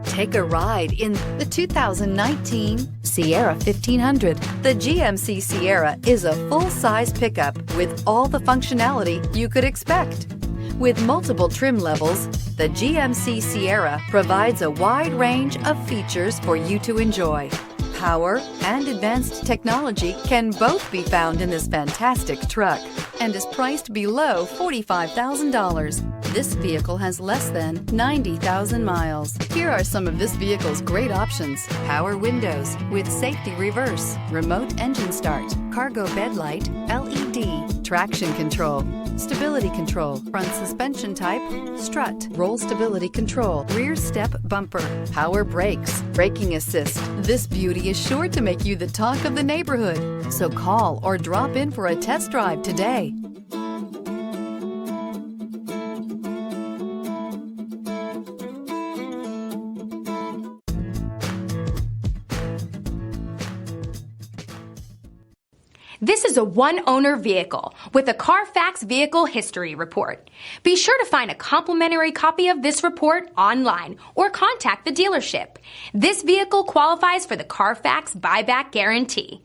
Take a ride in the 2019 Sierra 1500. The GMC Sierra is a full-size pickup with all the functionality you could expect. With multiple trim levels, the GMC Sierra provides a wide range of features for you to enjoy. Power and advanced technology can both be found in this fantastic truck and is priced below $45,000. This vehicle has less than 90,000 miles. Here are some of this vehicle's great options: power windows with safety reverse, remote engine start, cargo bed light, LED, traction control, stability control, front suspension type, strut, roll stability control, rear step bumper, power brakes, braking assist. This beauty is sure to make you the talk of the neighborhood. So call or drop in for a test drive today. This is a one-owner vehicle with a Carfax Vehicle History Report. Be sure to find a complimentary copy of this report online or contact the dealership. This vehicle qualifies for the Carfax Buyback Guarantee.